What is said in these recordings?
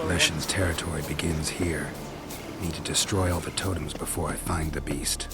Leshen's territory begins here. Need to destroy all the totems before I find the beast.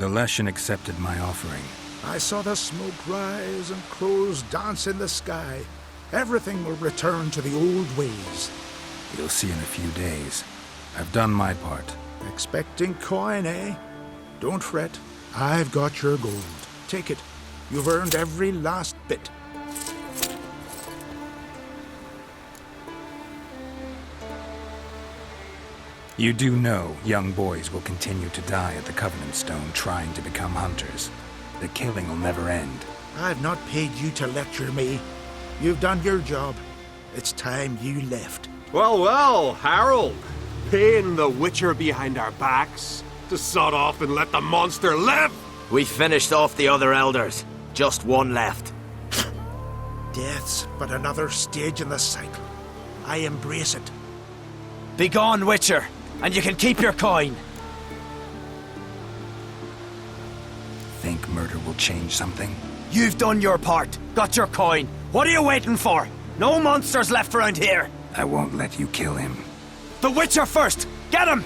The Leshen accepted my offering. I saw the smoke rise and crows dance in the sky. Everything will return to the old ways. You'll see in a few days. I've done my part. Expecting coin, eh? Don't fret. I've got your gold. Take it. You've earned every last bit. You do know young boys will continue to die at the Covenant Stone trying to become hunters. The killing will never end. I've not paid you to lecture me. You've done your job. It's time you left. Well, well, Harold. Paying the Witcher behind our backs to sod off and let the monster live. We finished off the other elders. Just one left. Death's but another stage in the cycle. I embrace it. Begone, Witcher, and you can keep your coin. Think murder will change something? You've done your part. Got your coin. What are you waiting for? No monsters left around here. I won't let you kill him. The Witcher first! Get him!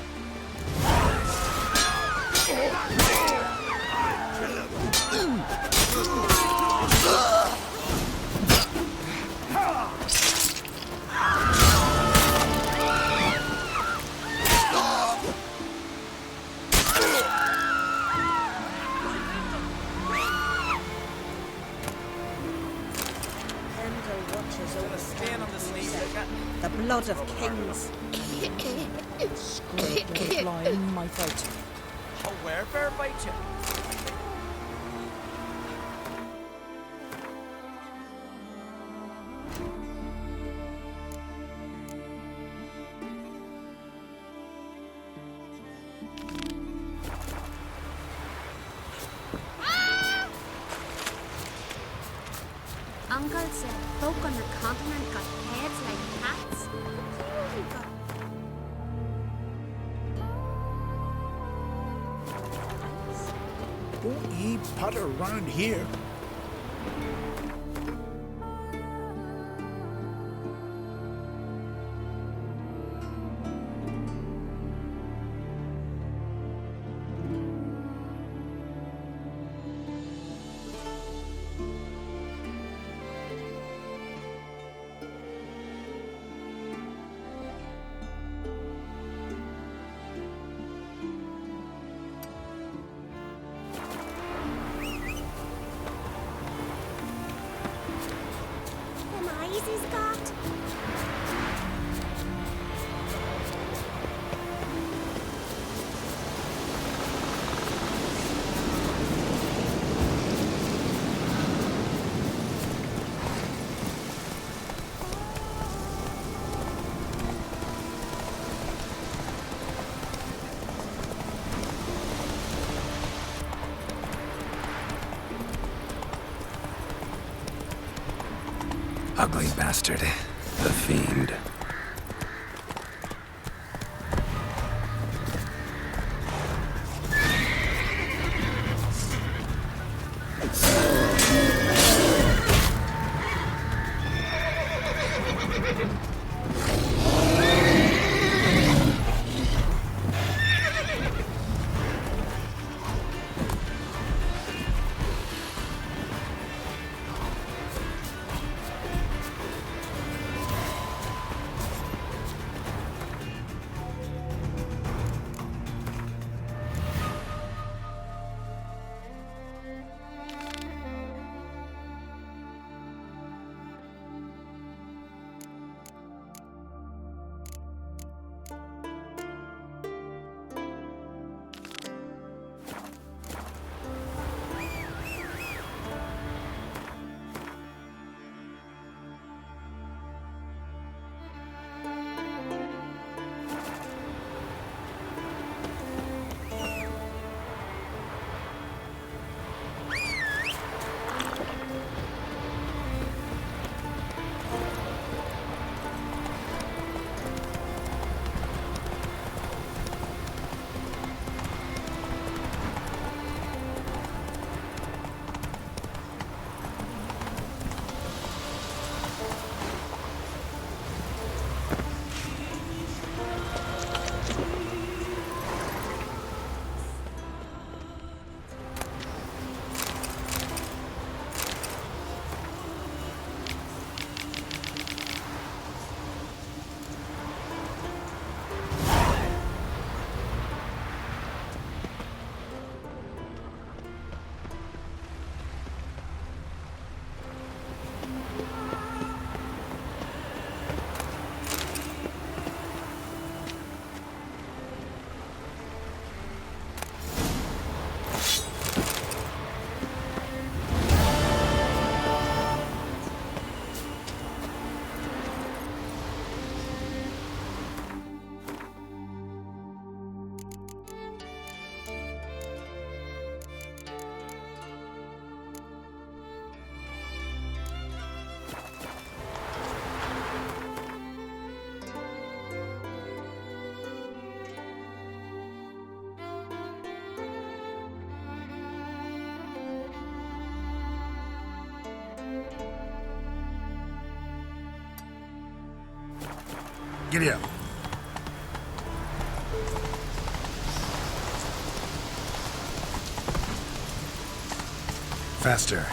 The blood of kings. Scourge will fly in my throat. Oh, where bear bite you? Uncle said folk on the continent got heads like cats. You got Don't ye putter round here. them eyes he's got. Ugly bastard. The fiend. Giddy up. Faster.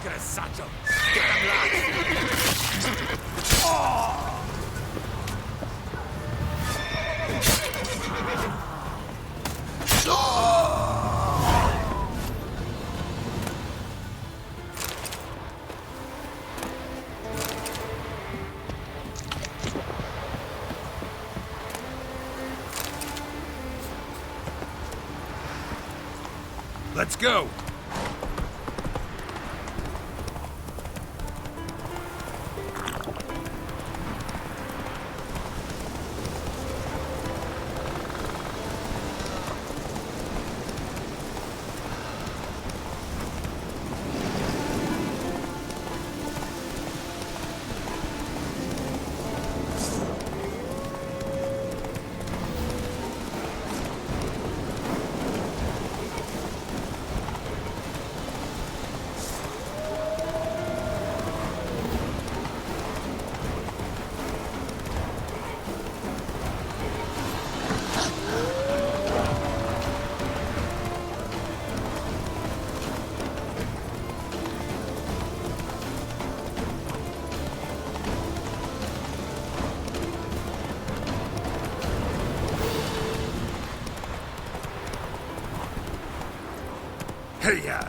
at a satchel. Get him, lads. Oh! Let's go! Hey-ya!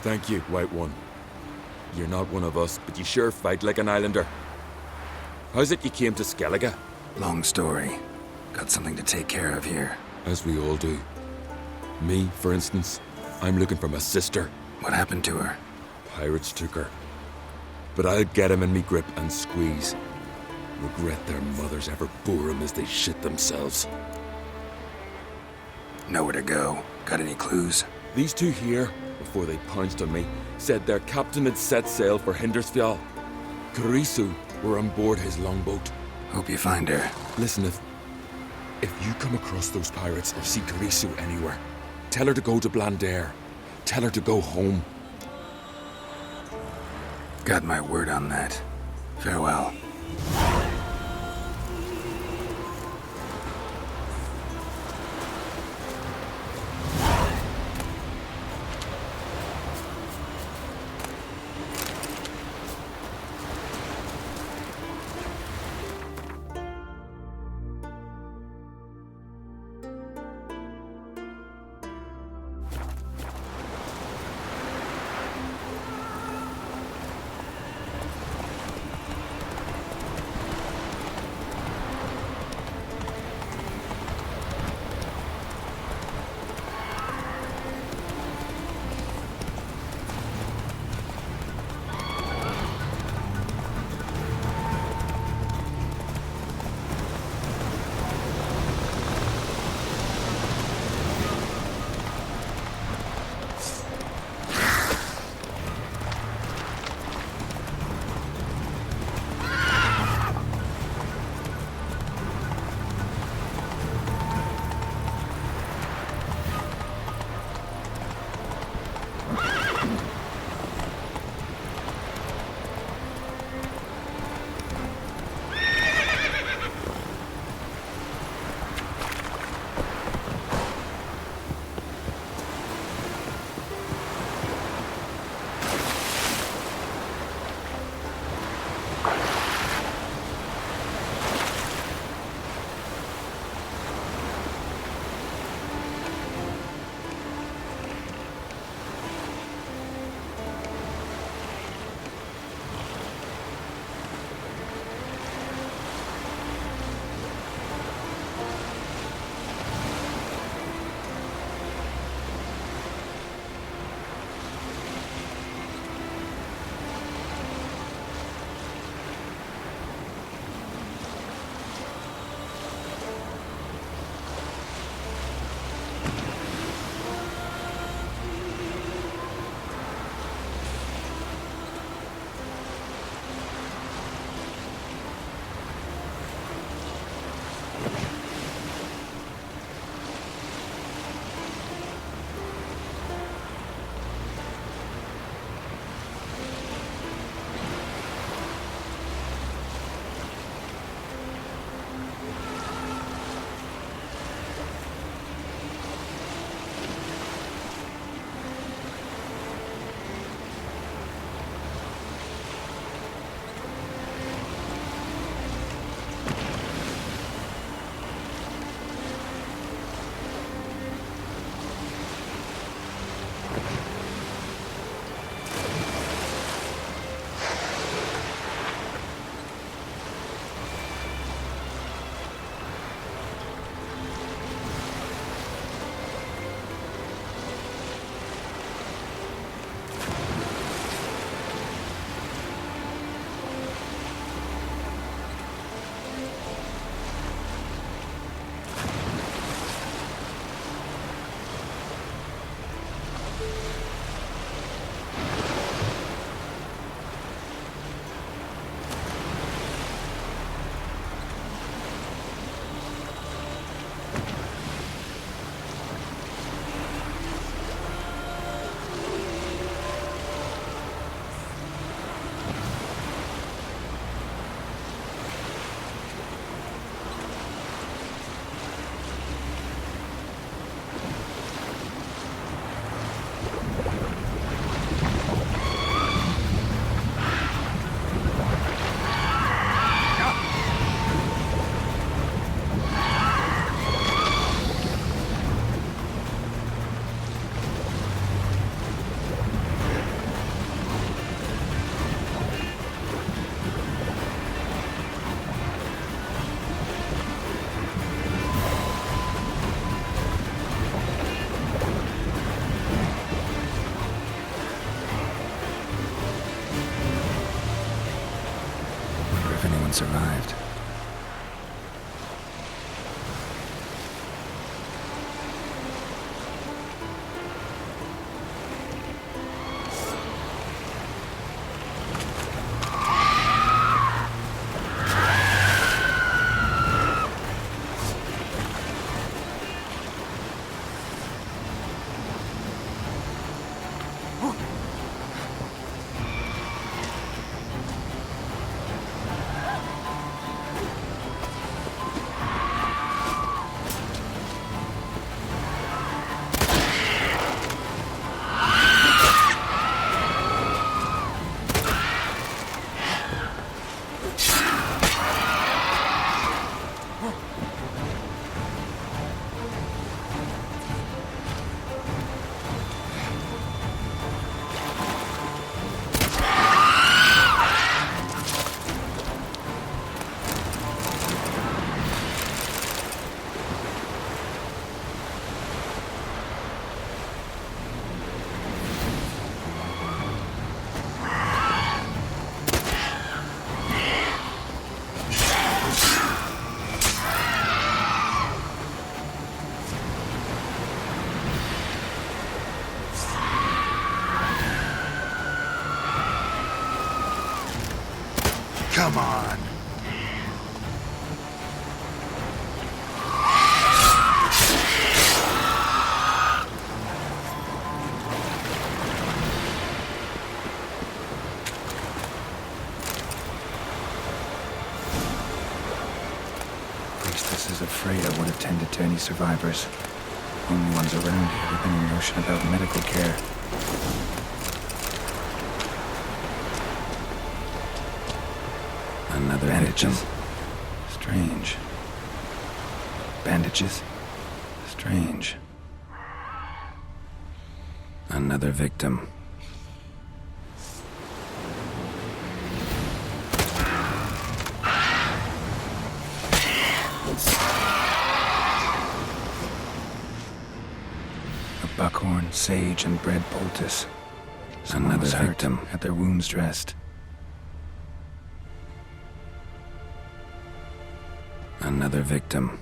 Thank you, White One. You're not one of us, but you sure fight like an islander. How's it you came to Skellige? Long story. Got something to take care of here. As we all do. Me, for instance, I'm looking for my sister. What happened to her? Pirates took her. But I'll get 'em in me grip and squeeze. Regret their mothers ever bore 'em as they shit themselves. Nowhere to go. Got any clues? These two here, before they pounced on me, said their captain had set sail for Hindersfjall. Karisu were on board his longboat. Hope you find her. Listen, if you come across those pirates or see Karisu anywhere, tell her to go to Blandair. Tell her to go home. Got my word on that. Farewell. Everyone survived. Come on. Priestess is afraid I would have tended to any survivors. Only ones around here with any notion about medical care. Another victim. Strange. Bandages. Strange. Another victim. A buckhorn, sage, and bread poultice. Another victim. Had their wounds dressed. Another victim.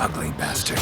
ugly bastard.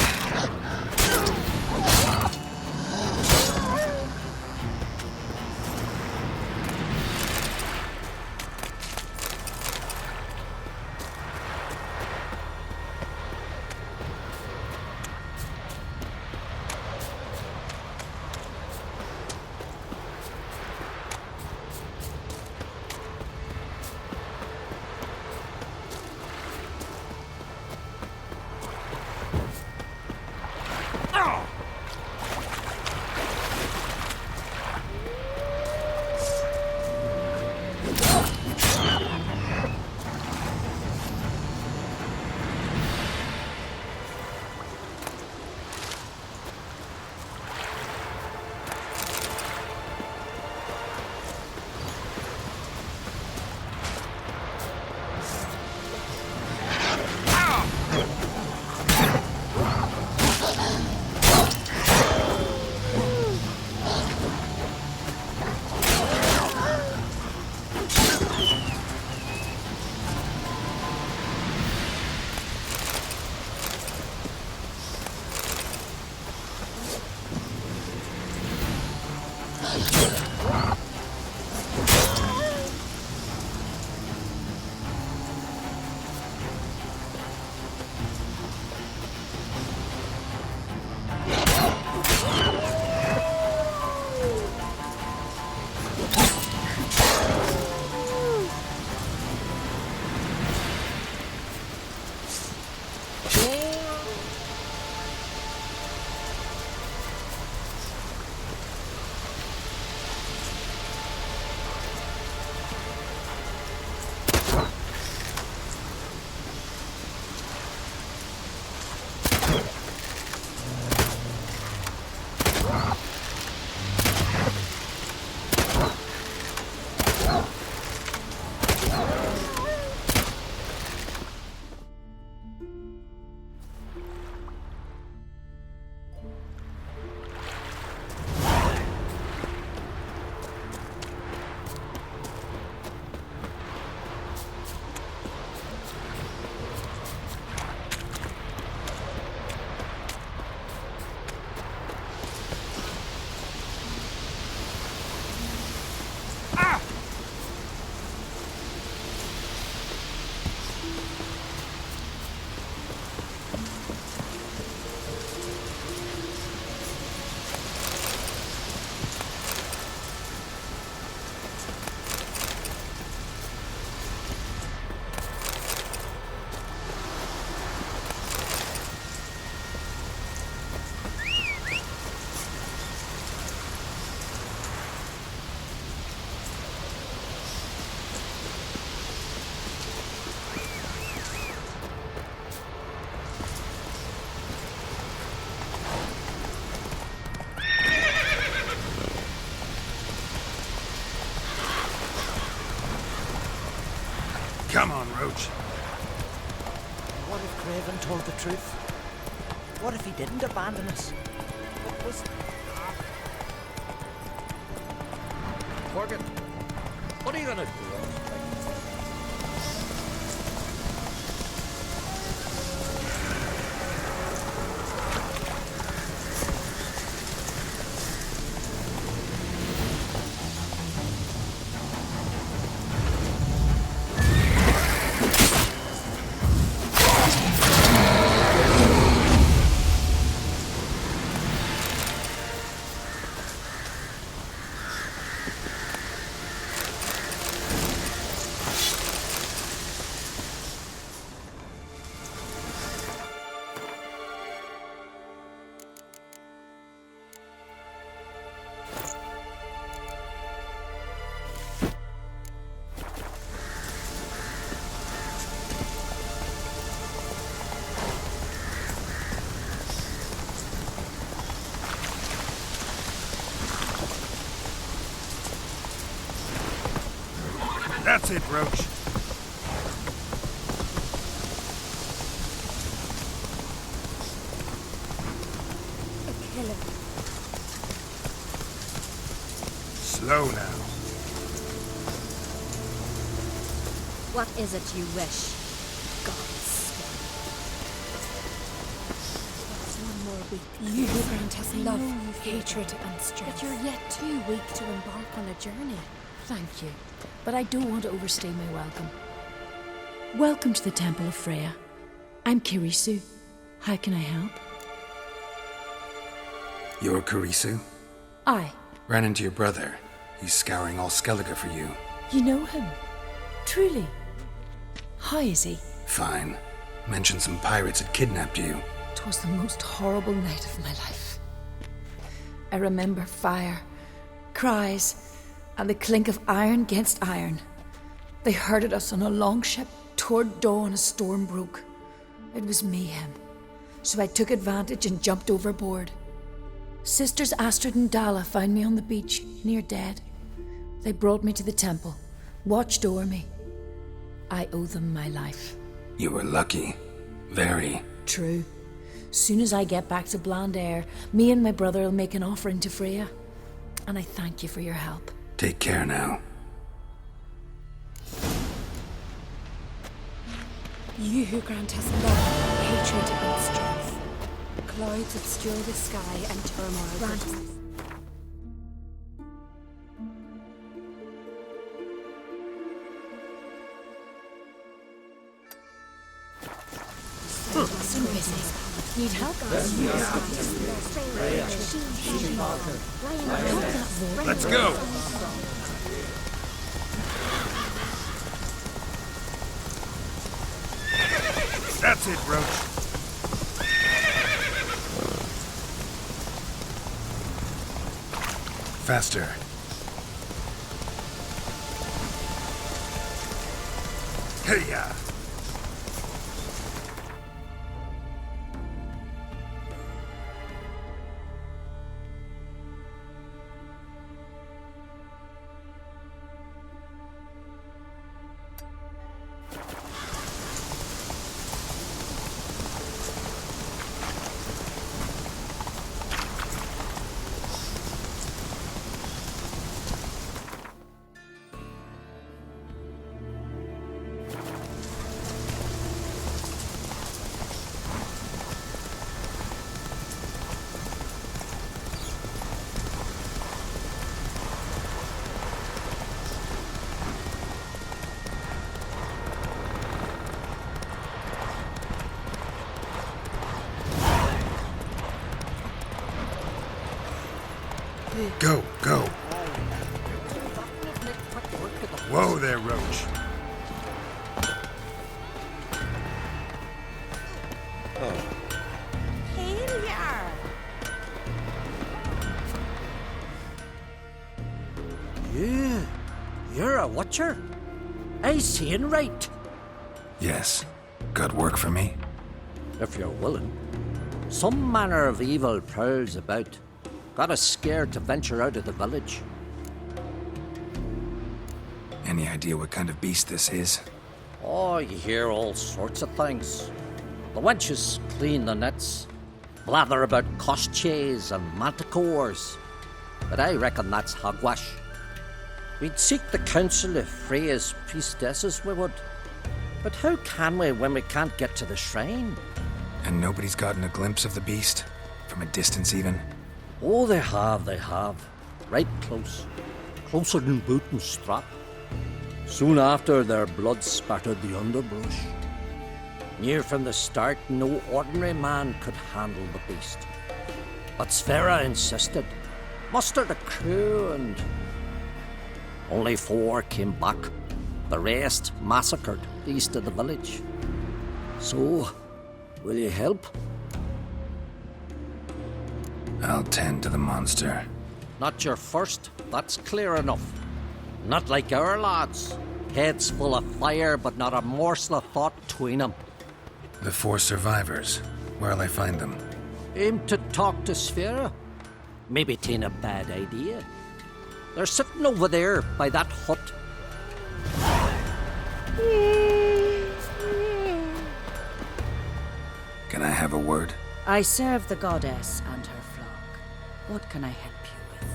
Come on, Roach. What if Craven told the truth? What if he didn't abandon us? What was... Morgan, what are you gonna do? That's it, Roach. A killer. Slow now. What is it you wish? Gods. weak. You who grant us I love, know you feel hatred, that, and strength. but you're yet too weak to embark on a journey. Thank you, but I don't want to overstay my welcome. Welcome to the Temple of Freya. I'm Kirisu. How can I help? You're Karisu? Aye. Ran into your brother. He's scouring all Skellige for you. You know him? Truly? How is he? Fine. Mentioned some pirates had kidnapped you. 'Twas the most horrible night of my life. I remember fire, cries, and the clink of iron against iron. They herded us on a longship toward dawn. A storm broke. It was mayhem, so I took advantage and jumped overboard. Sisters Astrid and Dala found me on the beach, near dead. They brought me to the temple, watched o'er me. I owe them my life. You were lucky. Very. True. Soon as I get back to Bland Air, me and my brother will make an offering to Freya. And I thank you for your help. Take care now. You who grant us love, hatred, and strength. Clouds obscure the sky and turmoil grant us. So busy. Need help? Let's go! That's it, Roach. Faster. Hey-ya! Go, go. Whoa there, Roach. You're a watcher? I seeing right. Yes. Got work for me? If you're willing. Some manner of evil prowls about. Got us scared to venture out of the village. Any idea what kind of beast this is? Oh, you hear all sorts of things. The wenches clean the nets, blather about koshchays and manticores. But I reckon that's hogwash. We'd seek the counsel of Freya's priestesses, we would. But how can we when we can't get to the shrine? And nobody's gotten a glimpse of the beast? From a distance, even? Oh, they have. Right close. Closer than boot and strap. Soon after, their blood spattered the underbrush. Near from the start, no ordinary man could handle the beast. But Sfera insisted. Mustered a crew and... only 4 came back. The rest massacred east of the village. So, will you help? I'll tend to the monster. Not your first, that's clear enough. Not like our lads. Heads full of fire, but not a morsel of thought between them. The 4 survivors. Where'll I find them? Aim to talk to Sfera? Maybe 'tain't a bad idea. They're sitting over there by that hut. Can I have a word? I serve the goddess and her flock. What can I help you with?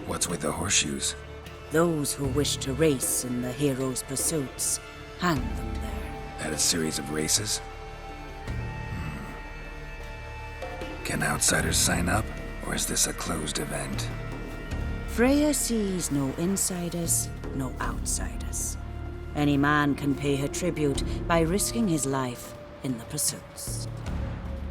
What's with the horseshoes? Those who wish to race in the hero's pursuits, hang them there. At a series of races? Can outsiders sign up, or is this a closed event? Freya sees no insiders, no outsiders. Any man can pay her tribute by risking his life in the pursuits.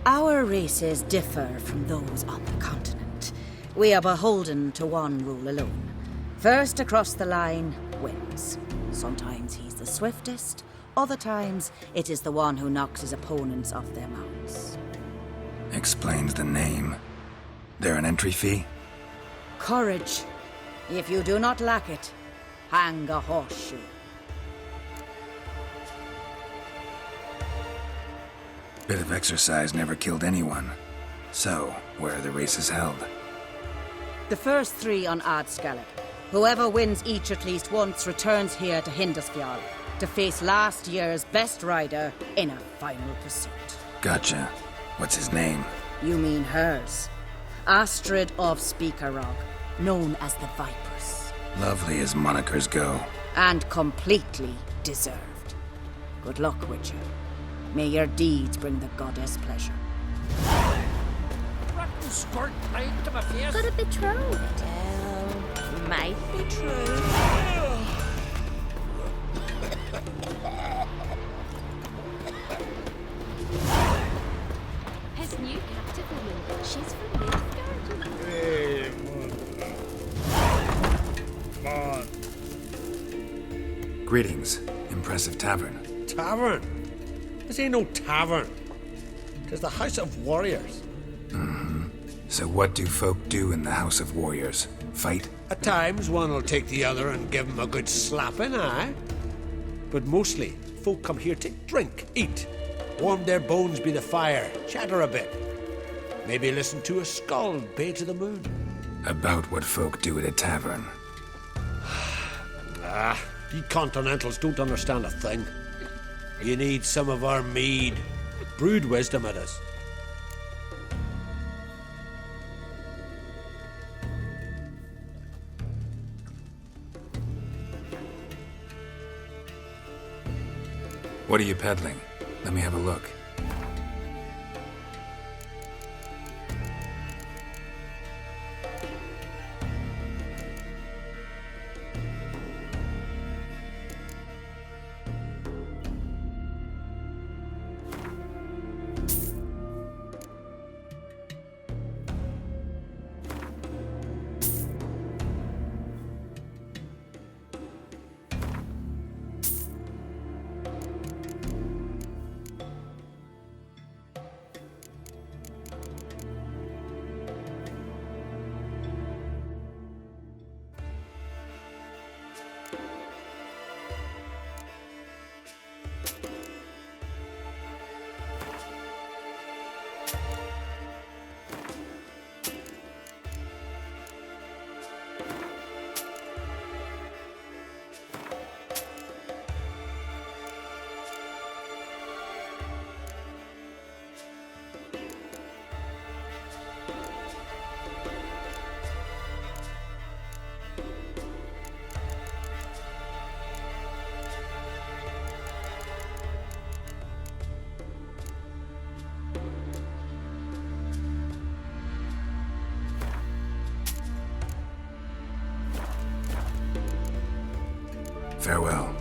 Our races differ from those on the continent. We are beholden to one rule alone. First across the line wins. Sometimes he's the swiftest, other times it is the one who knocks his opponents off their mounts. Explains the name. There an entry fee? Courage. If you do not lack it, hang a horseshoe. Bit of exercise never killed anyone. So, where are the races held? The first 3 on Adscallop. Whoever wins each at least once returns here to Hindisfjall to face last year's best rider in a final pursuit. Gotcha. What's his name? You mean hers. Astrid of Speakerrog, known as the Vipress. Lovely as monikers go. And completely deserved. Good luck, Witcher. May your deeds bring the goddess pleasure. Rotten squirt right to my face. Got a betrothed. Well, might be true. His new captive woman. She's from Midgard. Hey, come on. Greetings. Impressive tavern. Tavern? This ain't no tavern. Tis the House of Warriors. So what do folk do in the House of Warriors? Fight? At times, one will take the other and give him a good slapping, aye? But mostly, folk come here to drink, eat, warm their bones by the fire, chatter a bit. Maybe listen to a skald bay to the moon. About what folk do at a tavern. You continentals don't understand a thing. You need some of our mead. Brewed wisdom it is. What are you peddling? Let me have a look. Farewell.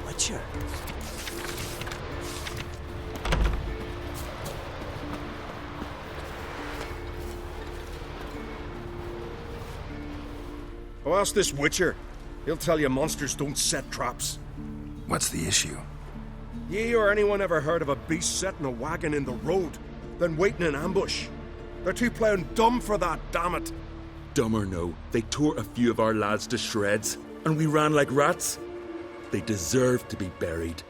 Witcher. Oh, ask this Witcher. He'll tell you monsters don't set traps. What's the issue? Ye or anyone ever heard of a beast setting a wagon in the road, then waiting in ambush? They're too plowing dumb for that, damn it. Dumb or no, they tore a few of our lads to shreds, and we ran like rats. They deserve to be buried.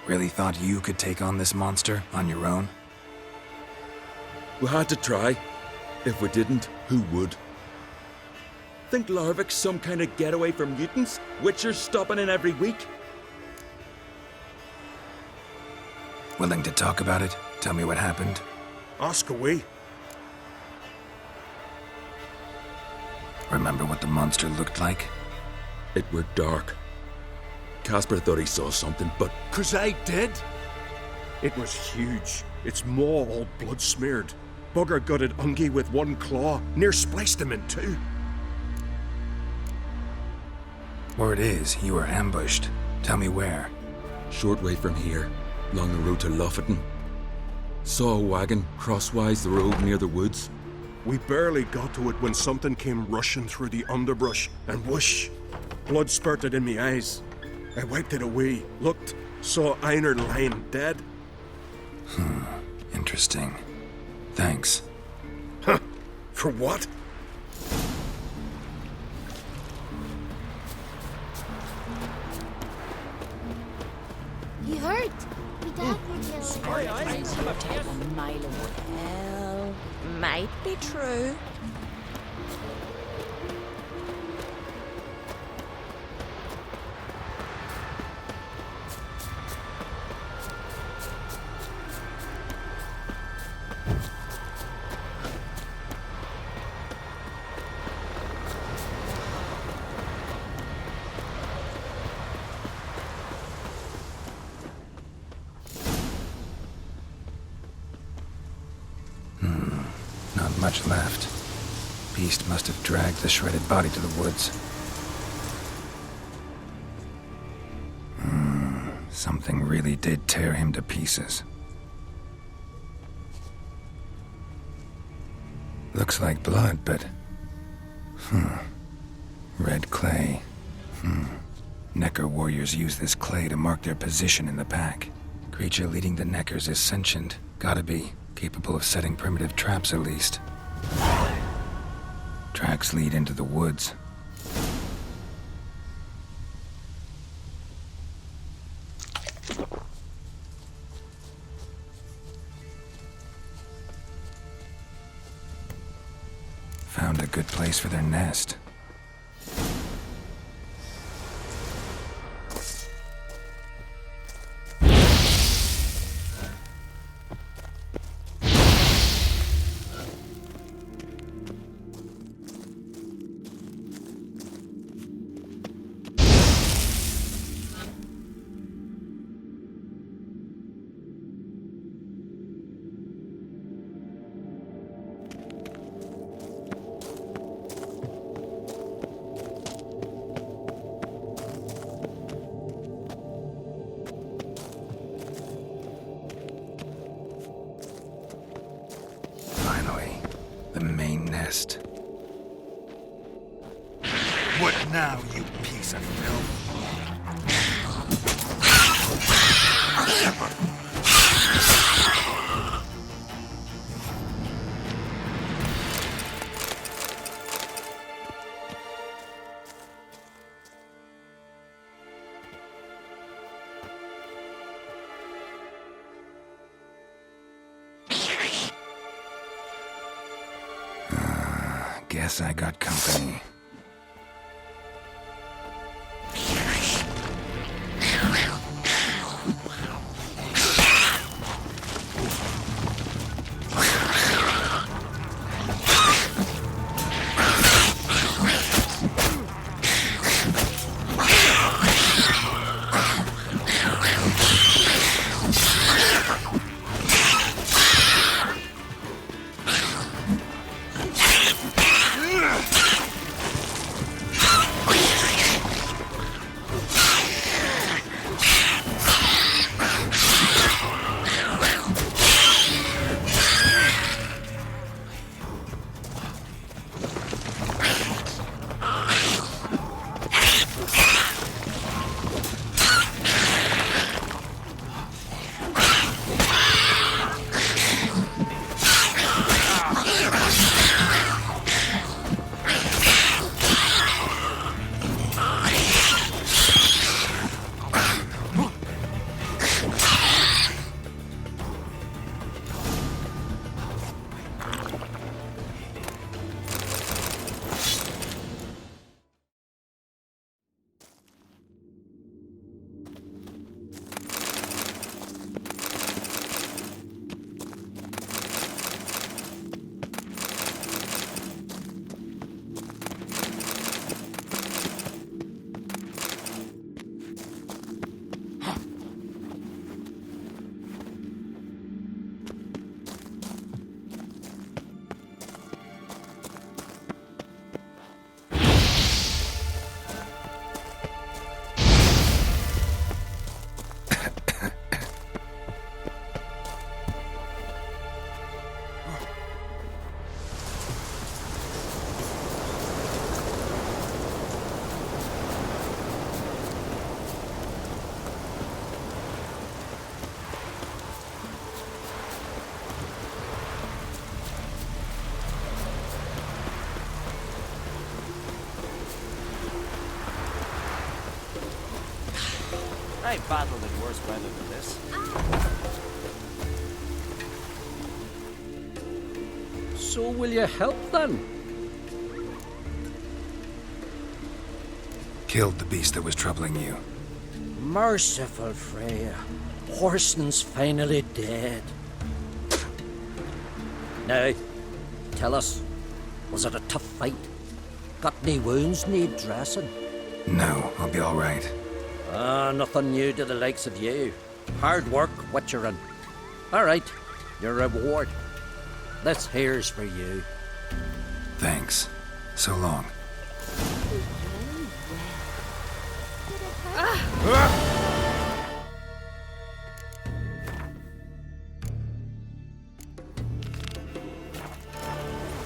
Really thought you could take on this monster on your own? We had to try. If we didn't, who would? Think Larvik's some kind of getaway for mutants? Witchers stopping in every week? Willing to talk about it? Tell me what happened? Ask away. Remember what the monster looked like? It were dark. Casper thought he saw something, but 'Cause I did. It was huge. Its maw all blood smeared. Bugger gutted Ungie with one claw, near spliced him in two. Word is, you were ambushed. Tell me where. short way from here, along the road to Lofferton. Saw a wagon crosswise the road near the woods. We barely got to it when something came rushing through the underbrush, and whoosh! Blood spurted in me eyes. I wiped it away, looked, saw Einar lying dead. Interesting. Thanks. Huh? For what? He hurt. Me dad were killed. Take a mile away. Well, might be true. Not much left. Beast must have dragged the shredded body to the woods. Something really did tear him to pieces. Looks like blood, but... Red clay. Necker warriors use this clay to mark their position in the pack. Creature leading the Neckers is sentient. Gotta be. Capable of setting primitive traps, at least. Tracks lead into the woods. Found a good place for their nest. The main nest. What now, you piece of filth? Guess I got company. I've battled in worse weather than this. So will you help then? Killed the beast that was troubling you. Merciful Freya. Horson's finally dead. Now, tell us, was it a tough fight? Got any wounds need dressing? No, I'll be all right. Nothing new to the likes of you. Hard work, witcherin'. All right, your reward. This here's for you. Thanks. So long.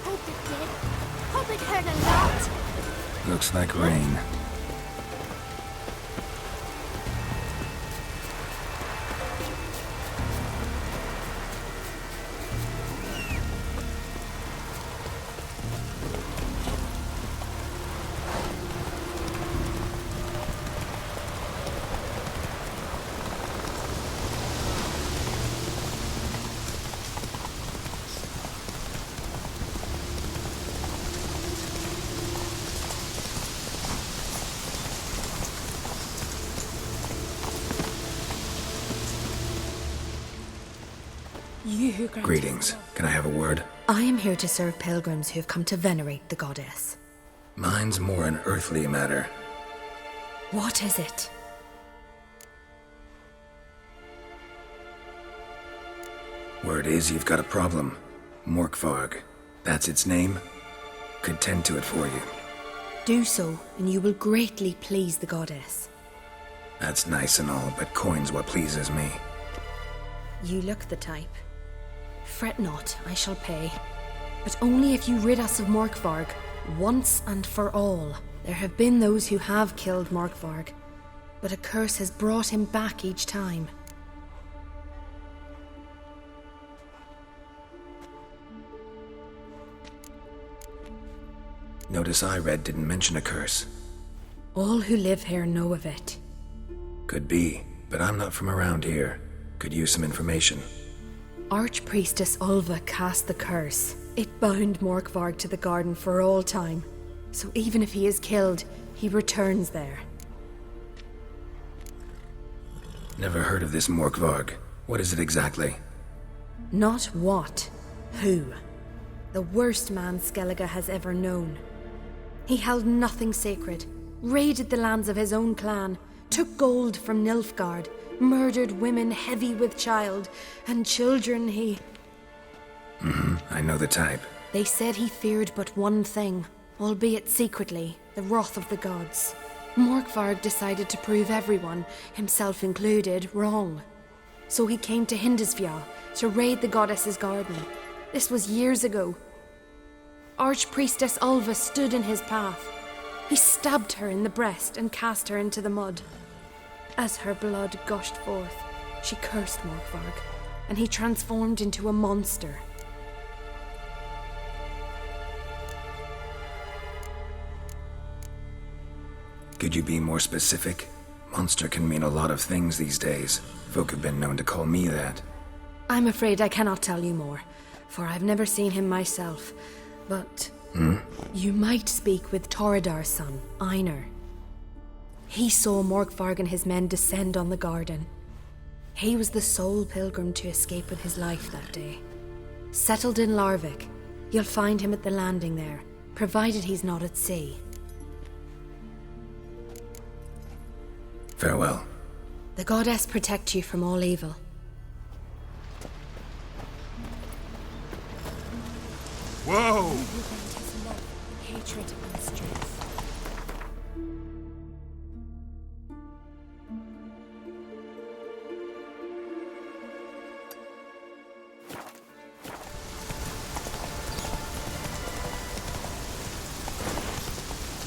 Hope it did. Hope it hurt a lot. Looks like rain. You who grant Greetings. Can I have a word? I am here to serve pilgrims who have come to venerate the goddess. Mine's more an earthly matter. What is it? Word is you've got a problem. Morkvarg. That's its name? Could tend to it for you. Do so, and you will greatly please the goddess. That's nice and all, but coin's what pleases me. You look the type. Fret not, I shall pay. But only if you rid us of Morkvarg, once and for all. There have been those who have killed Morkvarg, but a curse has brought him back each time. Notice I read didn't mention a curse. All who live here know of it. Could be, but I'm not from around here. Could use some information. Archpriestess Ulva cast the curse. It bound Morkvarg to the garden for all time. So even if he is killed, he returns there. Never heard of this Morkvarg. What is it exactly? Not what, who. The worst man Skellige has ever known. He held nothing sacred, raided the lands of his own clan, took gold from Nilfgaard, murdered women heavy with child, and children he... I know the type. They said he feared but one thing, albeit secretly, the wrath of the gods. Morkvarg decided to prove everyone, himself included, wrong. So he came to Hindisfjall to raid the goddess's garden. This was years ago. Archpriestess Ulva stood in his path. He stabbed her in the breast and cast her into the mud. As her blood gushed forth, she cursed Morkvarg, and he transformed into a monster. Could you be more specific? Monster can mean a lot of things these days. Folk have been known to call me that. I'm afraid I cannot tell you more, for I've never seen him myself. But you might speak with Toradar's son, Einar. He saw Morkvarg and his men descend on the garden. He was the sole pilgrim to escape with his life that day. Settled in Larvik, you'll find him at the landing there, provided he's not at sea. Farewell. The goddess protect you from all evil. Whoa! Hatred and strength.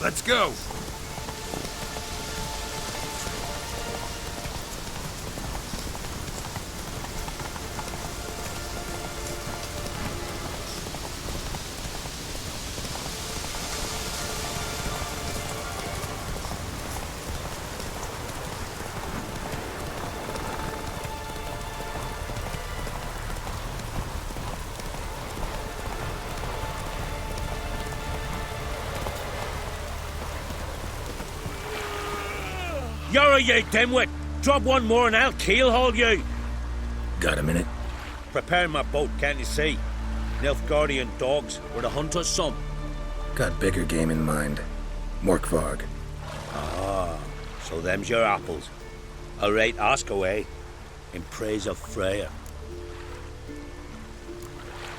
Let's go! You're you dimwit! Drop one more and I'll keelhaul you! Got a minute? Prepare my boat, can't you see? Nilfgaardian dogs were to hunt us some. Got bigger game in mind. Morkvarg. Ah, so them's your apples. Alright, ask away. In praise of Freya.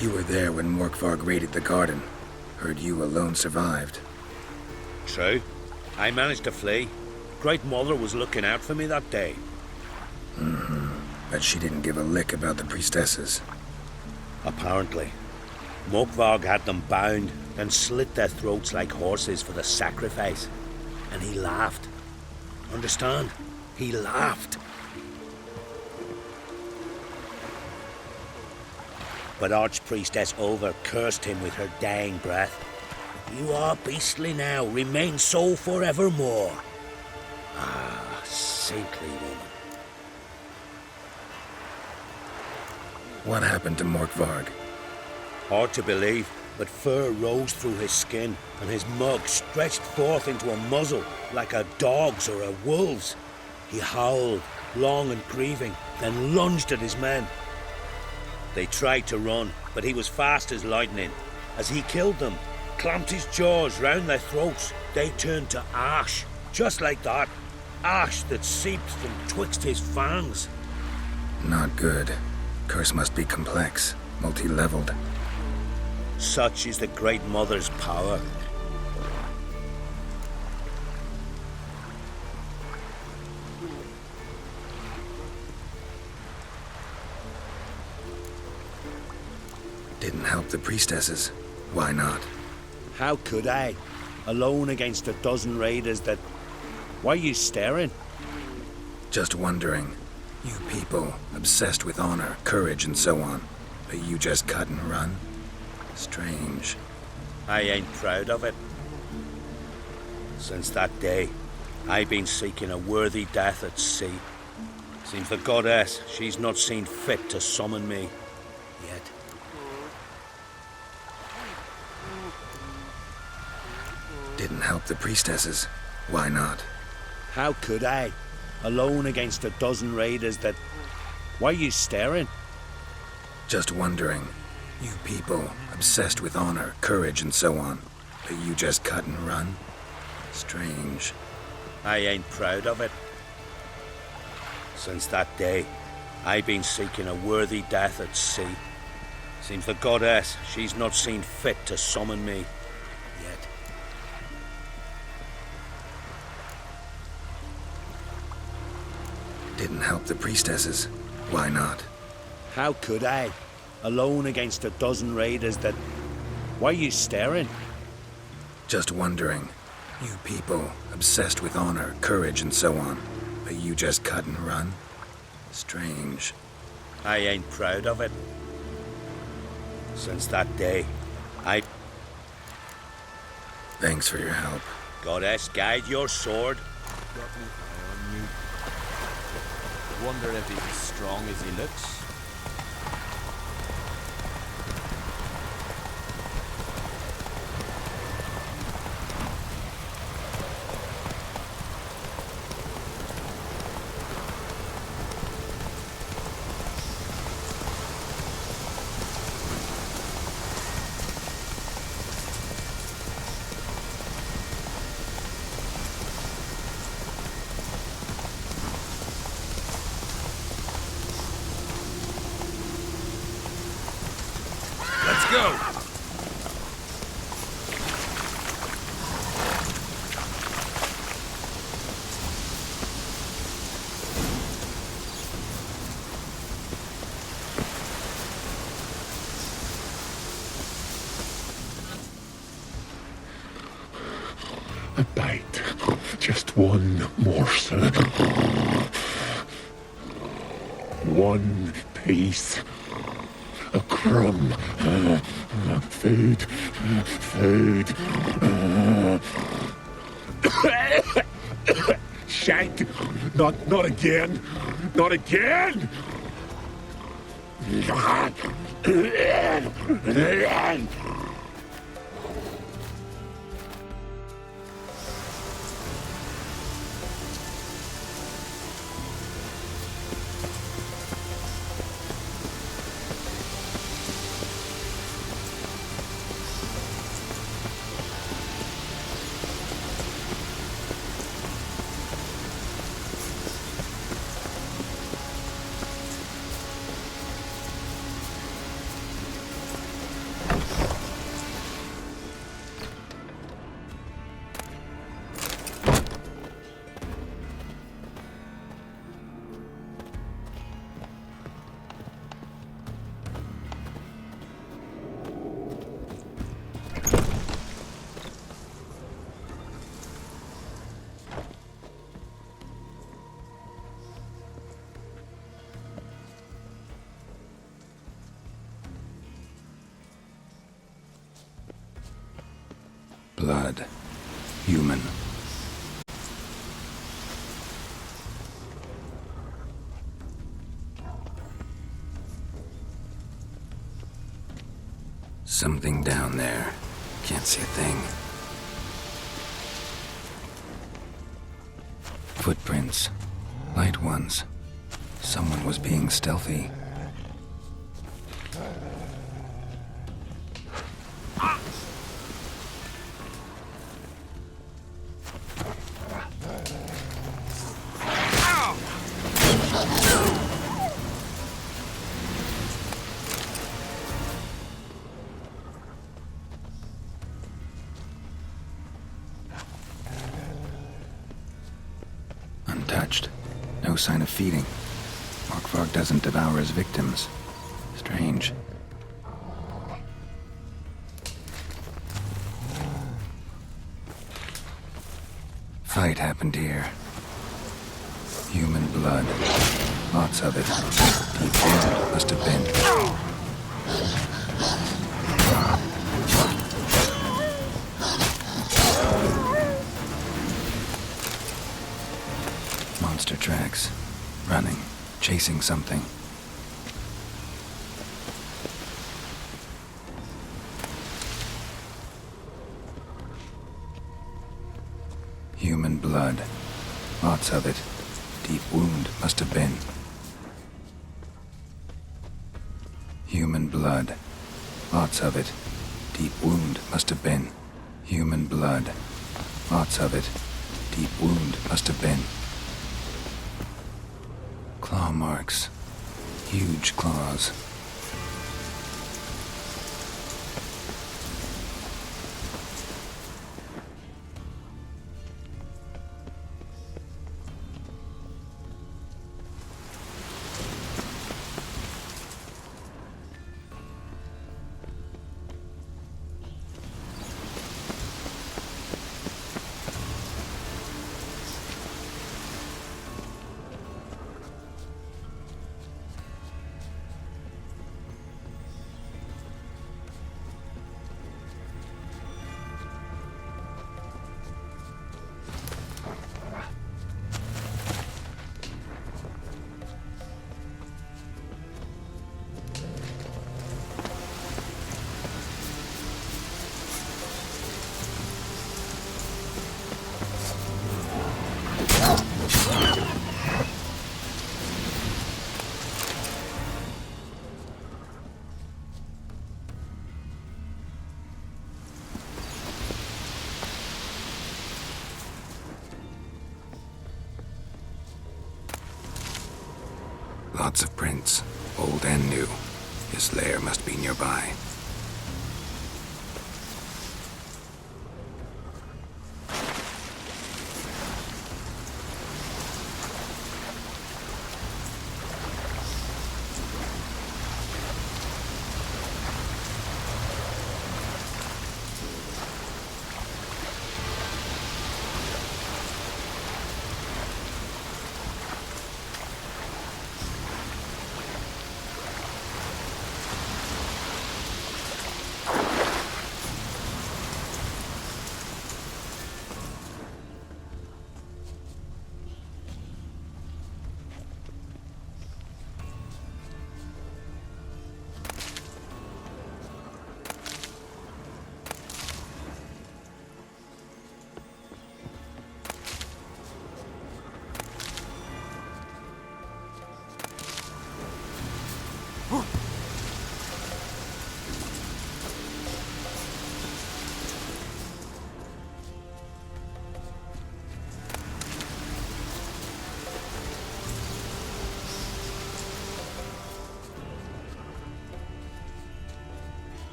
You were there when Morkvarg raided the garden. Heard you alone survived. True. I managed to flee. Great Mother was looking out for me that day. But she didn't give a lick about the priestesses. Apparently. Morkvarg had them bound, then slit their throats like horses for the sacrifice. And he laughed. Understand? He laughed. But Archpriestess Over cursed him with her dying breath. You are beastly now, remain so forevermore. Ah, saintly woman. What happened to Morkvarg? Hard to believe, but fur rose through his skin, and his mug stretched forth into a muzzle like a dog's or a wolf's. He howled, long and grieving, then lunged at his men. They tried to run, but he was fast as lightning. As he killed them, clamped his jaws round their throats, they turned to ash, just like that. Ash that seeped from twixt his fangs. Not good. Curse must be complex, multi-leveled. Such is the Great Mother's power. Didn't help the priestesses. Why not? How could I? Alone against a dozen raiders that... Why are you staring? Just wondering. You people, obsessed with honor, courage, and so on. But you just cut and run? Strange. I ain't proud of it. Since that day, I've been seeking a worthy death at sea. Seems the goddess, she's not seen fit to summon me. Yet. Didn't help the priestesses. Why not? How could I? Alone against a dozen raiders that... Why are you staring? Just wondering. You people, obsessed with honor, courage, and so on. But you just cut and run? Strange. I ain't proud of it. Since that day, I've been seeking a worthy death at sea. Seems the goddess, she's not seen fit to summon me. Yet. Didn't help the priestesses. Why not? How could I? Alone against a dozen raiders that... Why are you staring? Just wondering. You people, obsessed with honor, courage, and so on. But you just cut and run? Strange. I ain't proud of it. Since that day, I... Thanks for your help. Goddess, guide your sword. Got me eye on you. Wonder if he's as strong as he looks. Let's go! One morsel. One piece. A crumb. Food. Food. Shank! Not again! Not again! Blood. Human. Something down there. Can't see a thing. Footprints. Light ones. Someone was being stealthy. Untouched. No sign of feeding. Morkvarg doesn't devour his victims. Strange. Fight happened here. Human blood. Lots of it. Deep wound must have been. Monster tracks. Running. Chasing something. Human blood. Lots of it. Deep wound must have been. Human blood. Lots of it. Deep wound must have been. Human blood. Lots of it. Deep wound must have been. Claw marks. Huge claws. Lots of prints, old and new. His lair must be nearby.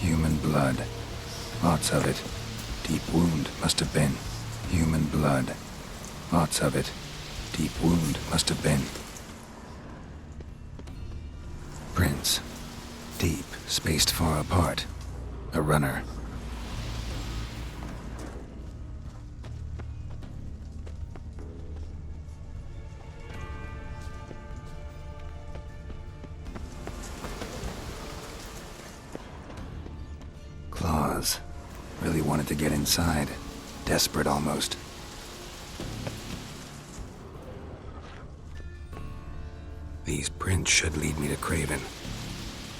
Human blood. Lots of it. Deep wound must have been. Human blood. Lots of it. Deep wound must have been. Prints. Deep, spaced far apart. A runner. Claws. Really wanted to get inside. Desperate almost. These prints should lead me to Craven.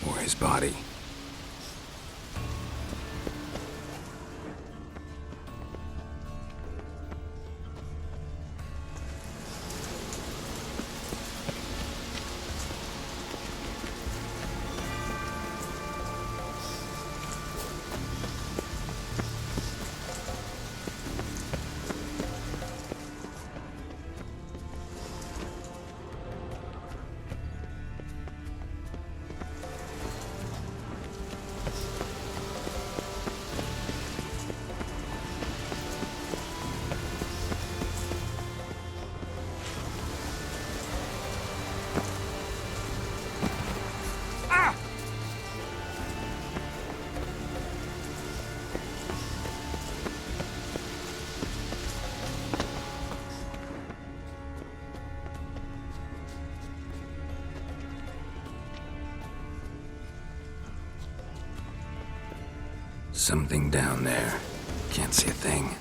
Or his body. Something down there. Can't see a thing.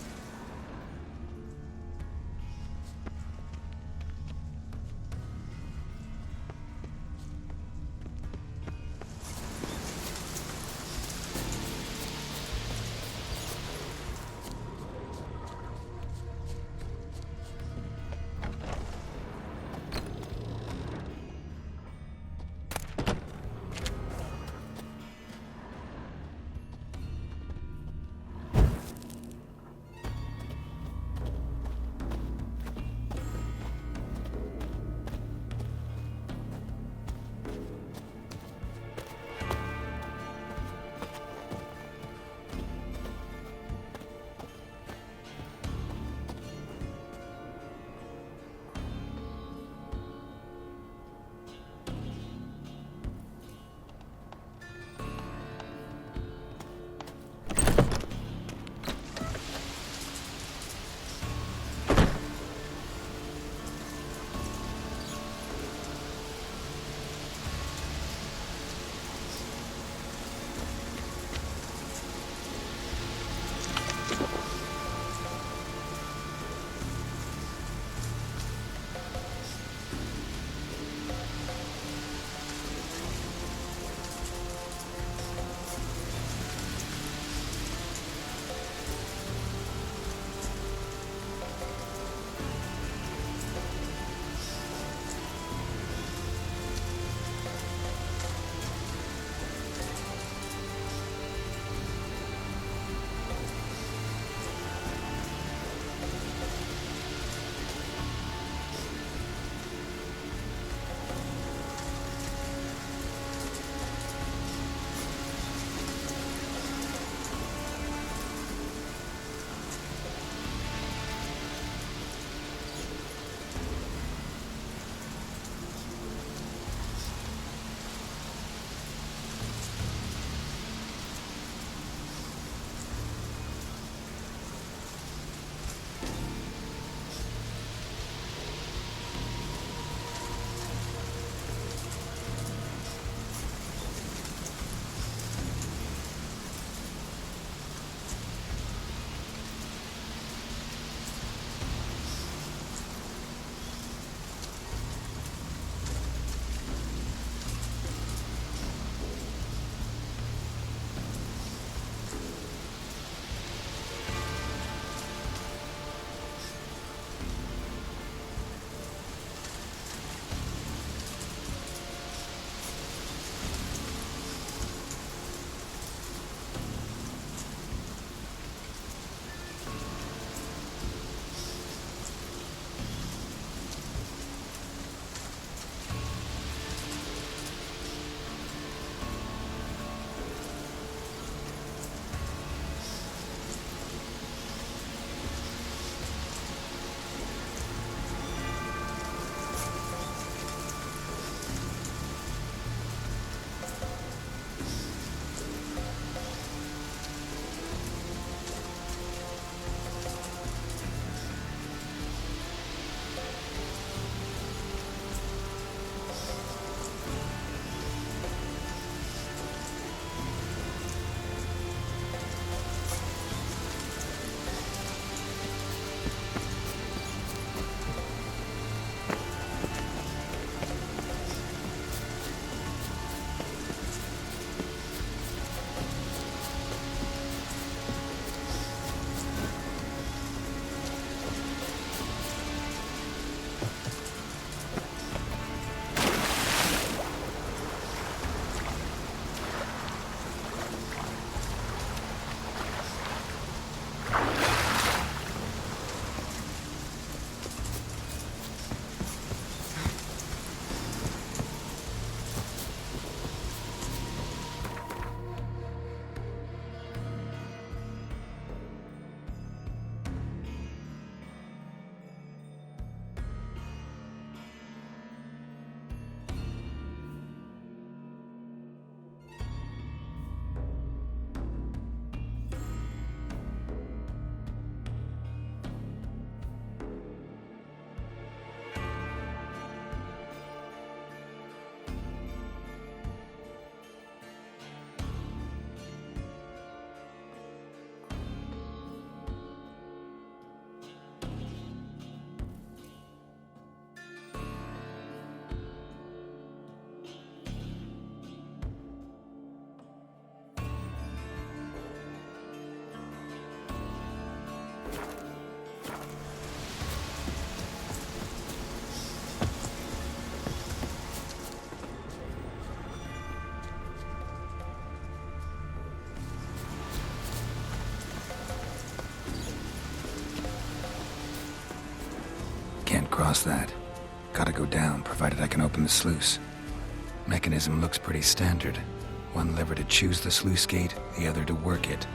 across that. Gotta go down, provided I can open the sluice. Mechanism looks pretty standard. One lever to choose the sluice gate, the other to work it.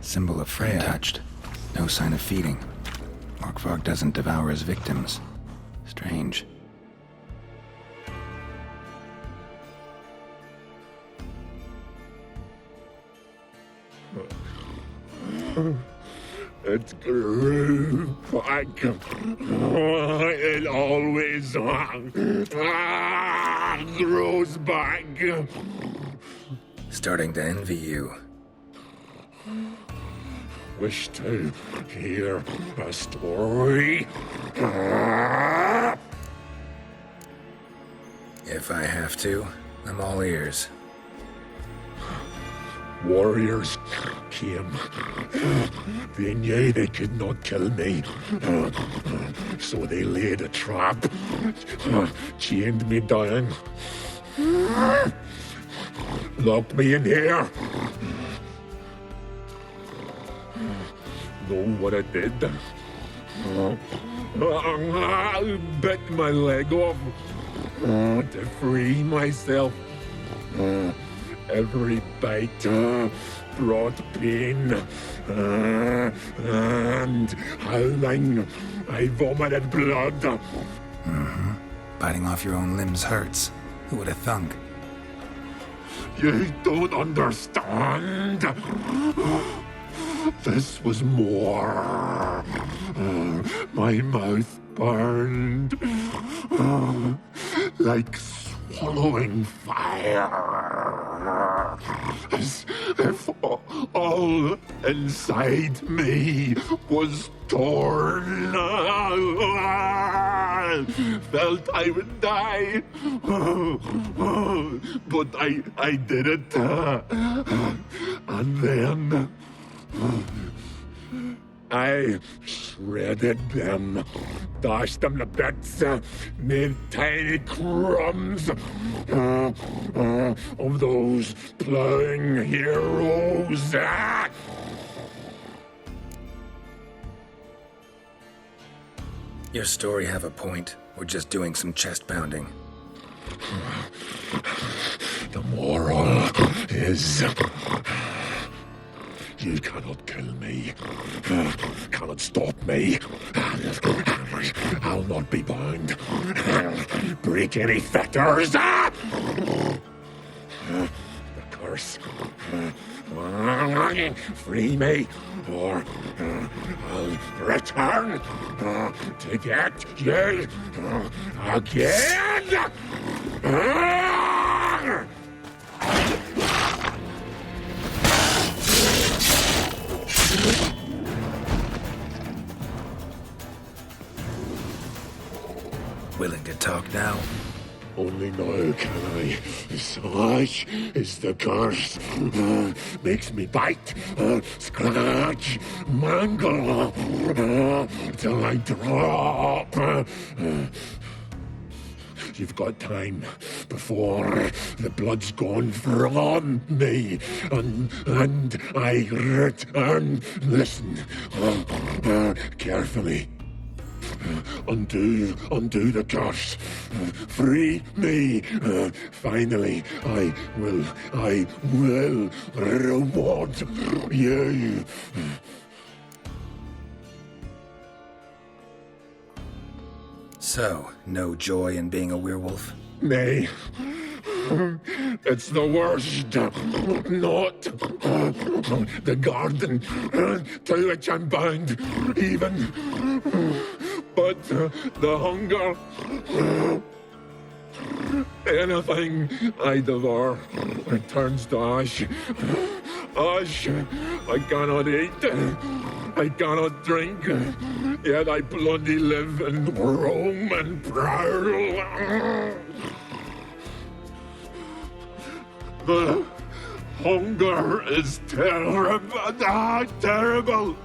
Symbol of Freya touched. No sign of feeding. Morkvarg doesn't devour his victims. Strange. It grew back. It always grows back. Starting to envy you. Wish to hear a story? If I have to, I'm all ears. Warriors came. They knew they could not kill me. So they laid a trap. Chained me down. Locked me in here. Know what I did? I bit my leg off to free myself. Every bite brought pain and howling. I vomited blood. Mm-hmm. Biting off your own limbs hurts. Who would have thunk? You don't understand. This was more. My mouth burned like swallowing fire. As if all inside me was torn. Felt I would die. But I did it. And then I shredded them, dashed them to bits, made tiny crumbs of those plowing heroes. Your story have a point. We're just doing some chest pounding. The moral is... You cannot kill me. Cannot stop me. I'll not be bound. Break any fetters. The curse. Free me, or I'll return to get you again. Willing to talk now? Only now can I. Such is the curse. Makes me bite, scratch, mangle, till I drop. You've got time before the blood's gone from me, and I return. Listen, carefully. Undo the curse. Free me. Finally, I will reward you. So, no joy in being a werewolf? Nay. It's the worst. Not the garden to which I'm bound, even. But the hunger. Anything I devour turns to ash. Ash I cannot eat. I cannot drink. Yet I bloody live and roam and prowl. The hunger is terrible. Terrible.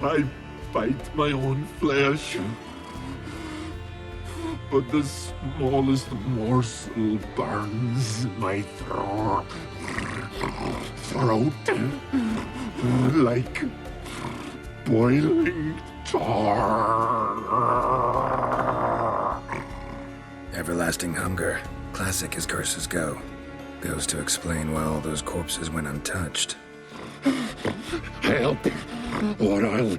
I bite my own flesh. But the smallest morsel burns my throat like boiling tar. Everlasting hunger, classic as curses go. Goes to explain why all those corpses went untouched. Help, or I'll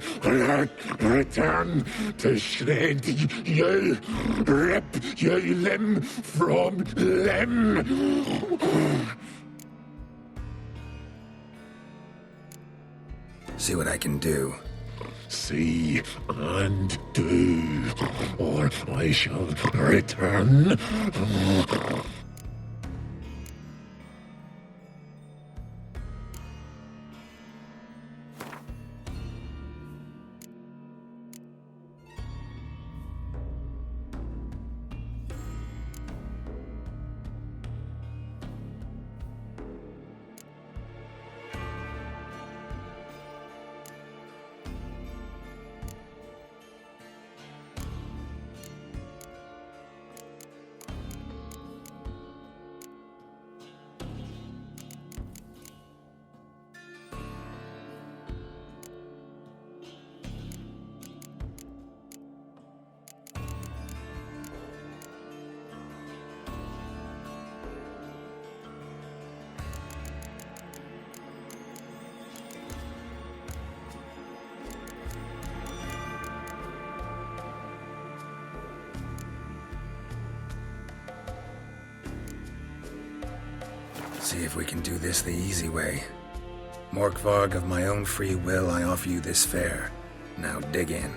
return to shred you, rip you limb from limb. See what I can do. See and do, or I shall return. See if we can do this the easy way. Morkvarg, of my own free will, I offer you this fare. Now dig in.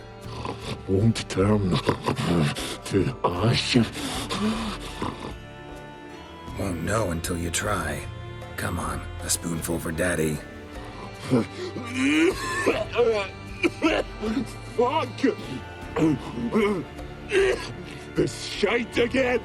Won't turn to ash. Won't know until you try. Come on, a spoonful for Daddy. Fuck! This shite again!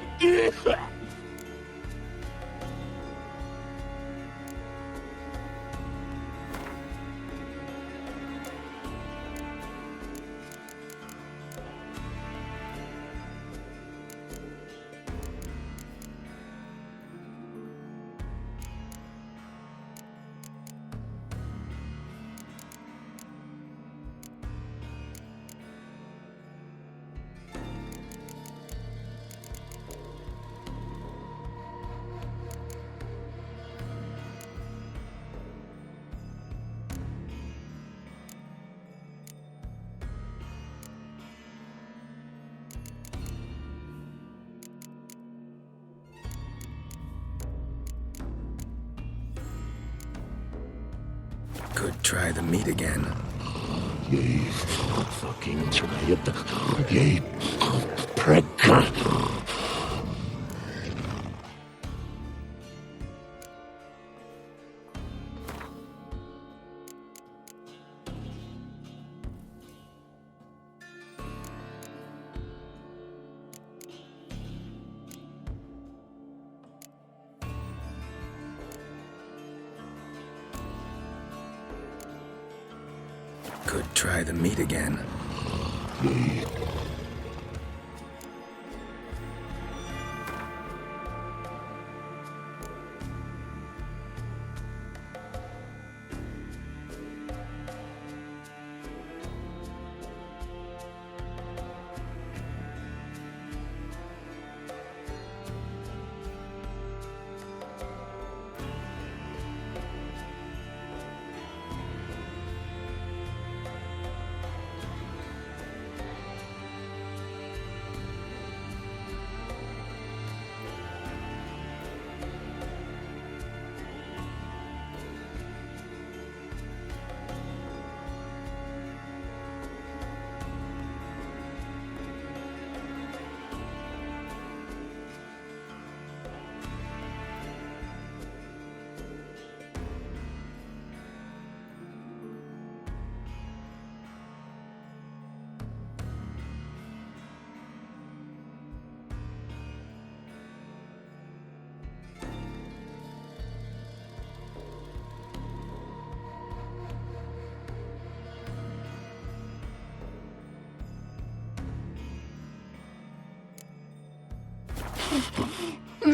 Could try the meat again. Ye fucking try it. Ye prick. Could try the meat again.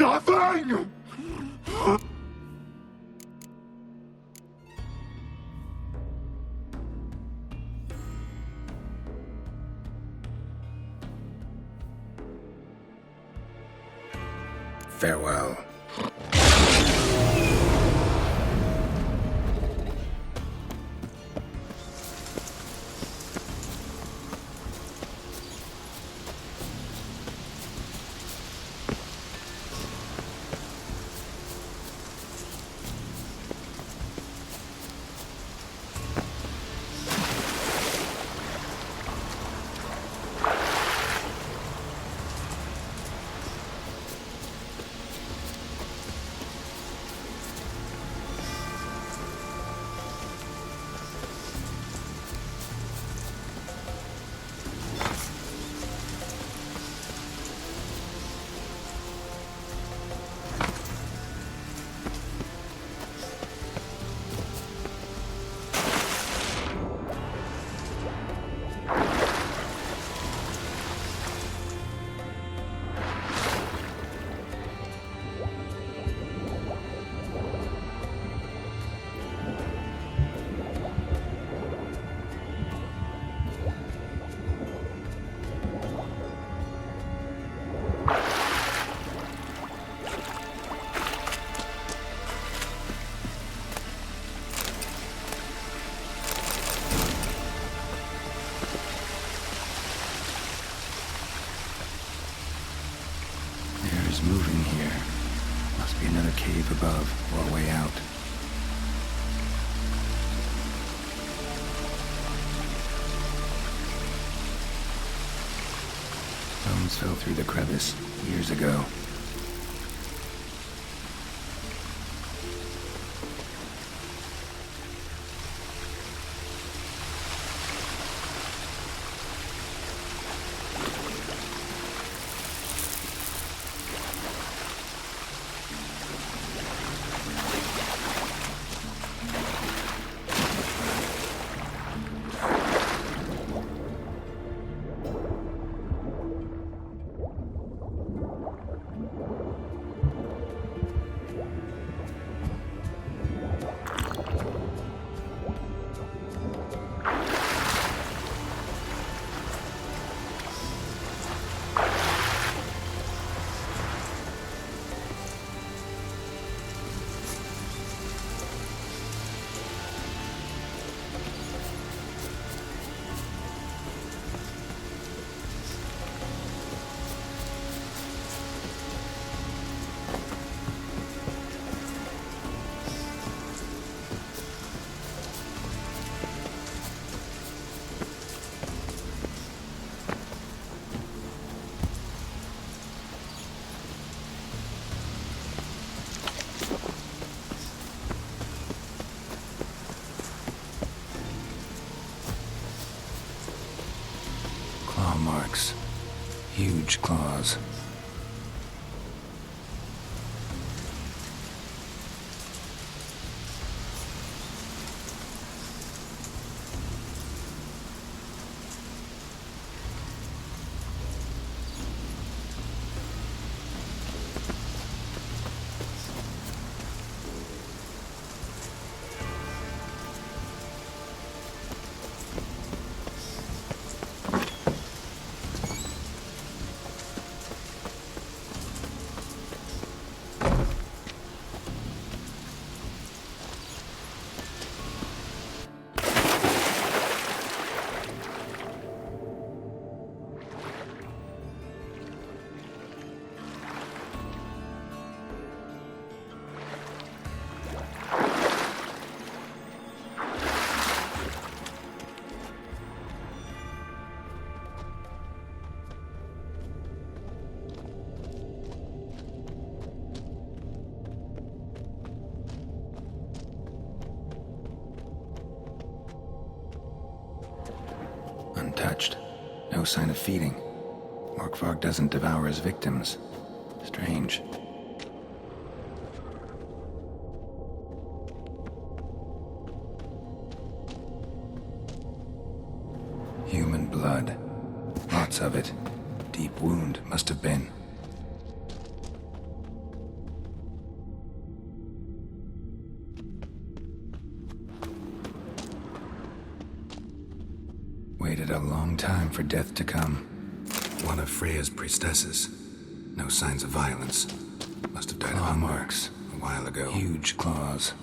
nothing! Farewell. Moving here. Must be another cave above, or a way out. Bones fell through the crevice years ago. Claw marks. Huge claws. Untouched. No sign of feeding. Morkvarg doesn't devour his victims. Strange. Human blood. Lots of it. Deep wound must have been. Waited a long time for death to come. One of Freya's priestesses. No signs of violence. Must have died of hunger marks a while ago. Huge claws.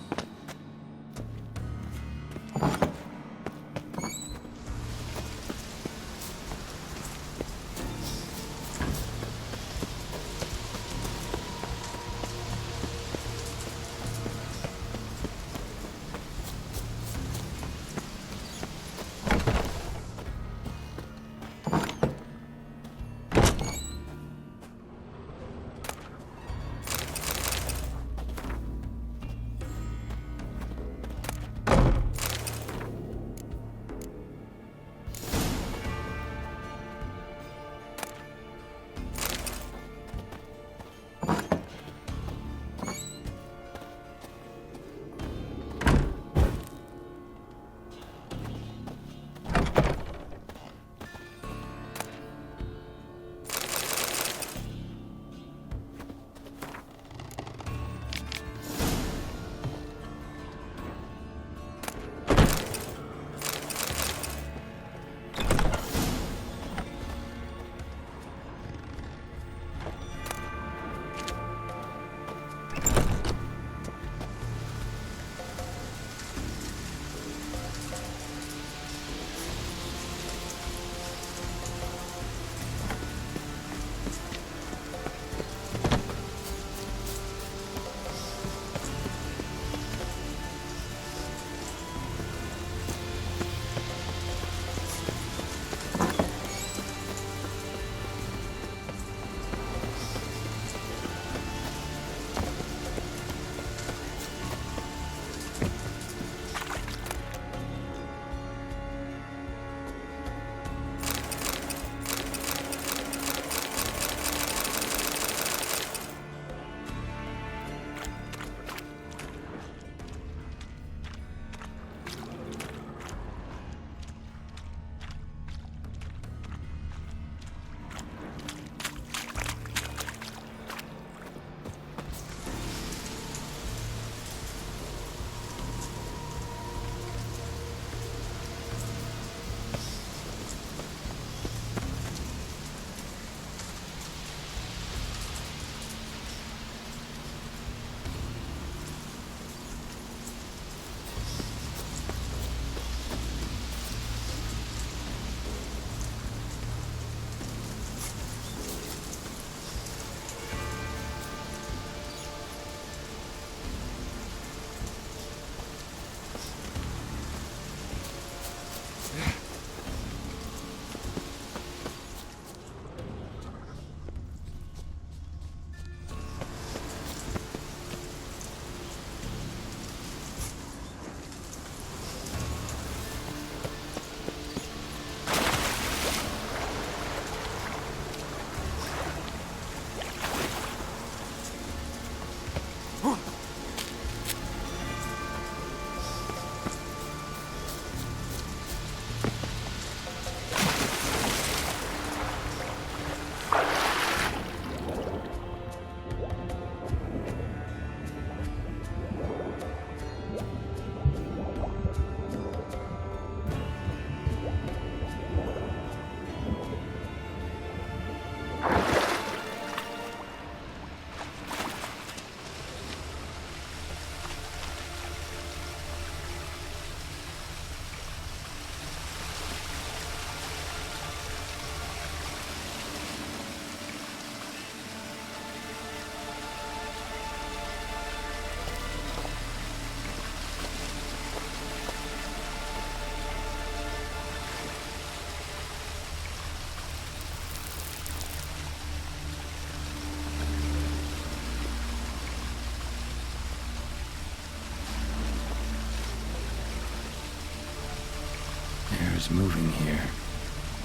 Air's moving here.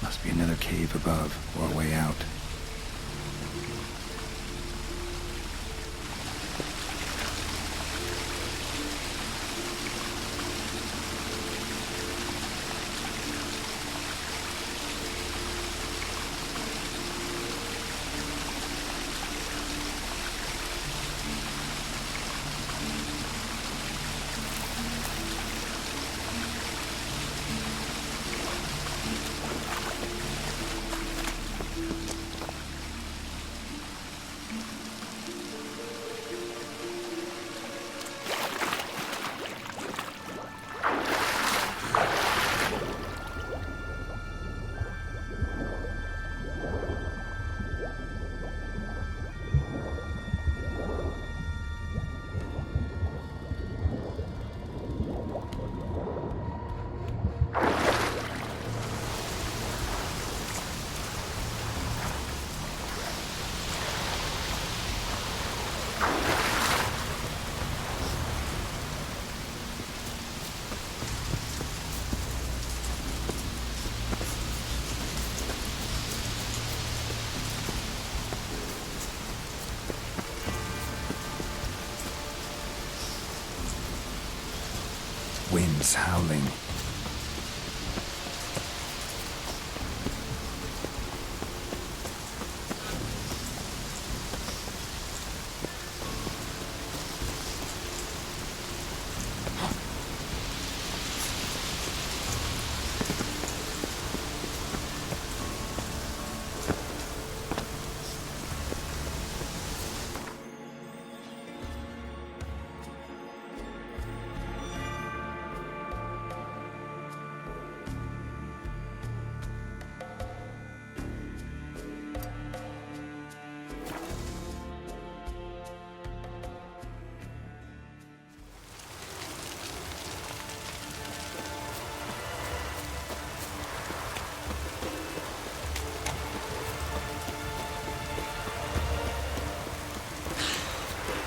Must be another cave above, or a way out. Winds howling.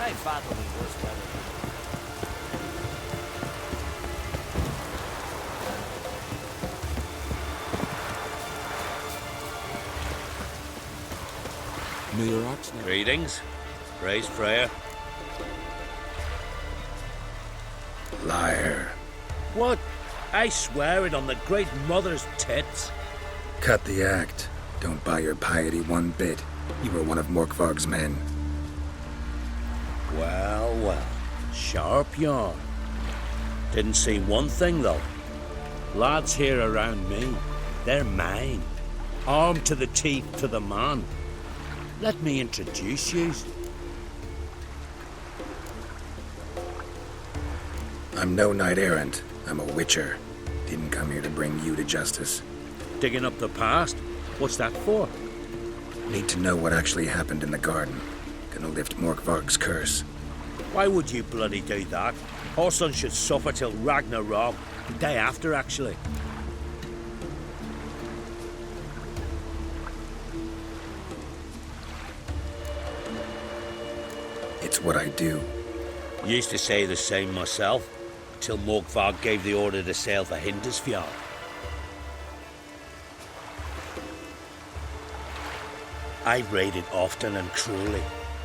I've battled in worse weather. Near Oxney. Greetings. Praise Freya. Liar. What? I swear it on the Great Mother's tits. Cut the act. Don't buy your piety one bit. You were one of Morkvarg's men. Well, well. Sharp yarn. Didn't see one thing, though. Lads here around me, they're mine. Armed to the teeth to the man. Let me introduce you. I'm no knight errant. I'm a witcher. Didn't come here to bring you to justice. Digging up the past? What's that for? Need to know what actually happened in the garden. Gonna lift Morkvarg's curse. Why would you bloody do that? Horson should suffer till Ragnarok. The day after, actually. It's what I do. Used to say the same myself, till Morkvarg gave the order to sail for Hindisfjord. I've raided often and cruelly.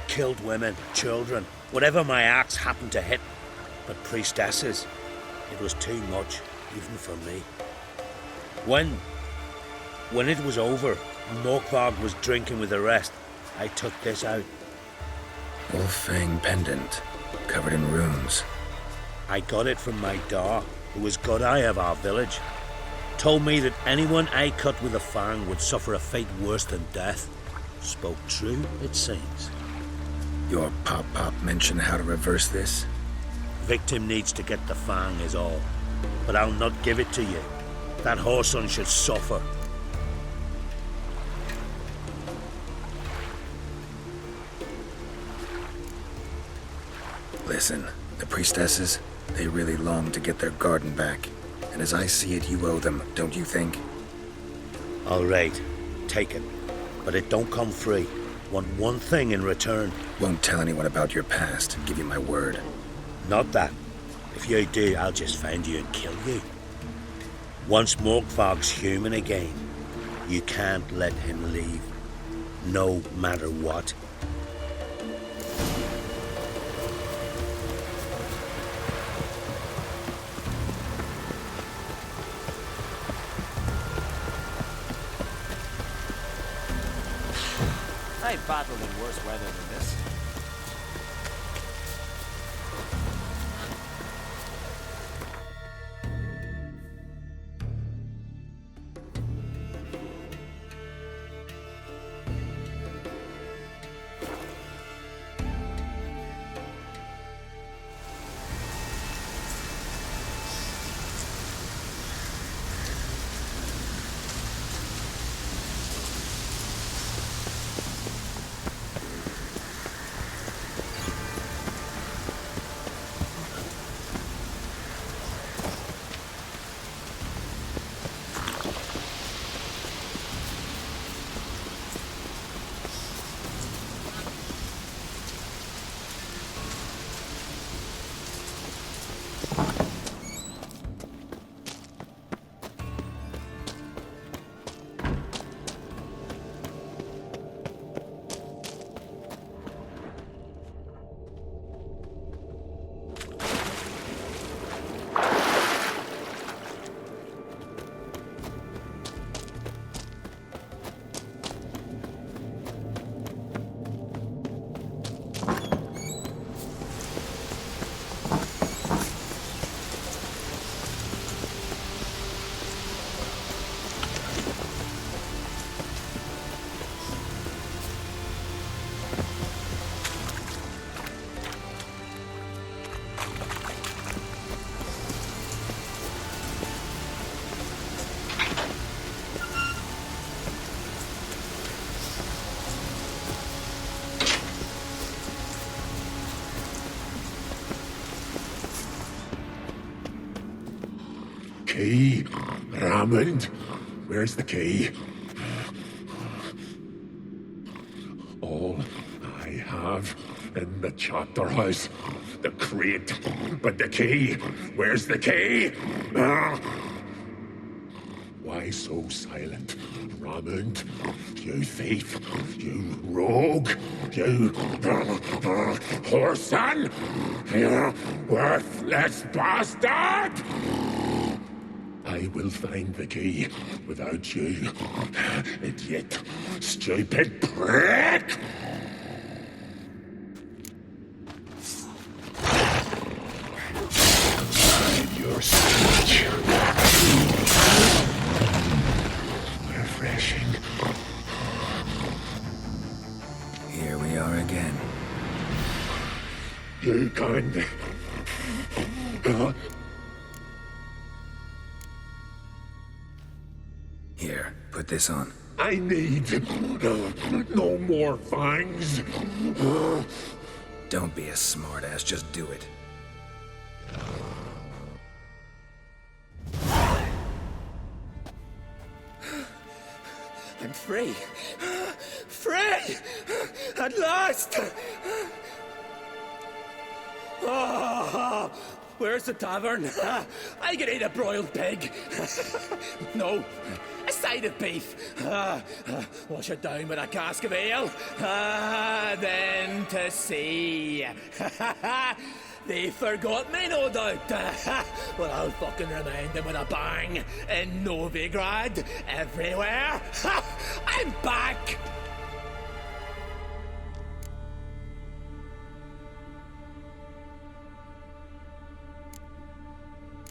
Killed women, children, whatever my axe happened to hit. But priestesses, it was too much, even for me. When it was over, Morkvarg was drinking with the rest, I took this out. Wolf-fang pendant, covered in runes. I got it from my da, who was god eye of our village. Told me that anyone I cut with a fang would suffer a fate worse than death. Spoke true, it seems. Your pop-pop mentioned how to reverse this? Victim needs to get the fang is all. But I'll not give it to you. That Horson should suffer. Listen, the priestesses, they really long to get their garden back. And as I see it, you owe them, don't you think? All right, take it. But it don't come free. Want one thing in return. Won't tell anyone about your past, give you my word. Not that. If you do, I'll just find you and kill you. Once Morkvarg's human again, you can't let him leave. No matter what. I've battled in worse weather than this. key? Raymond, where's the key? All I have in the chapter house, the crate, but the key, where's the key? Why so silent, Raymond? You thief, you rogue, you whoreson, you worthless bastard! I will find the key without you, idiot, stupid prick! Hide your speech. Refreshing. Here we are again. You can't. Here, put this on. I need no more fangs. Don't be a smartass, just do it. I'm free. Free! At last! Oh, where's the tavern? I can eat a broiled pig. No, a side of beef. Wash it down with a cask of ale. Then to sea. They forgot me, no doubt. Well, I'll fucking remind them with a bang. In Novigrad, everywhere. I'm back!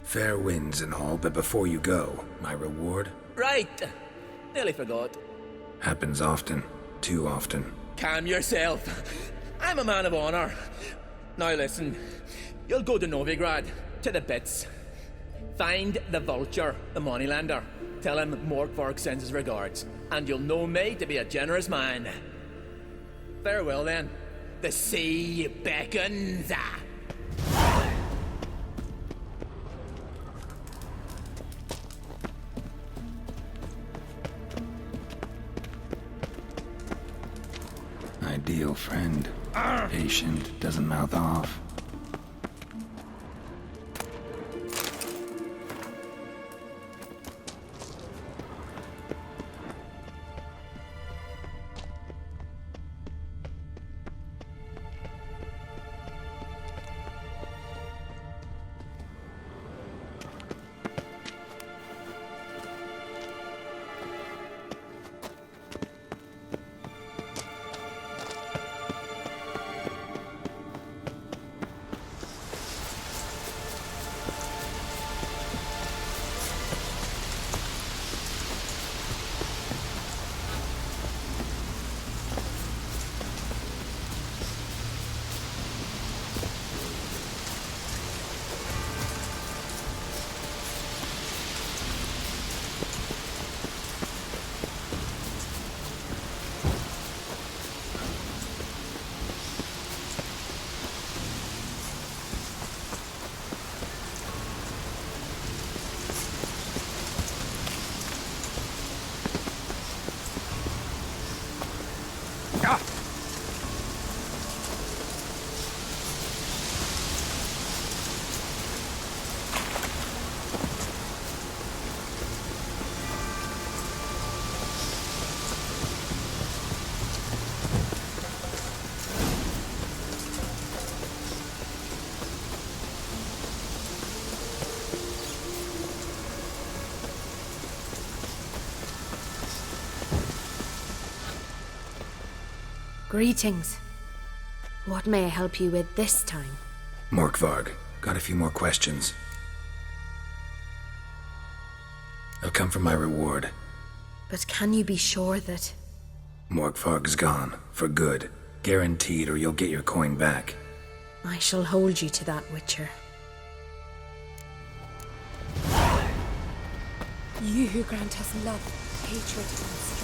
Fair winds and all, but before you go, my reward? Right. Nearly forgot. Happens often. Too often. Calm yourself. I'm a man of honor. Now listen. You'll go to Novigrad, to the bits. Find the vulture, the moneylender. Tell him Morkvark sends his regards, and you'll know me to be a generous man. Farewell then. The sea beckons. Ideal friend. Patient, doesn't mouth off. Greetings. What may I help you with this time? Morkvarg, got a few more questions. I've come for my reward. But can you be sure that... Morkvarg's gone, for good. Guaranteed, or you'll get your coin back. I shall hold you to that, Witcher. You who grant us love, hatred, and strength.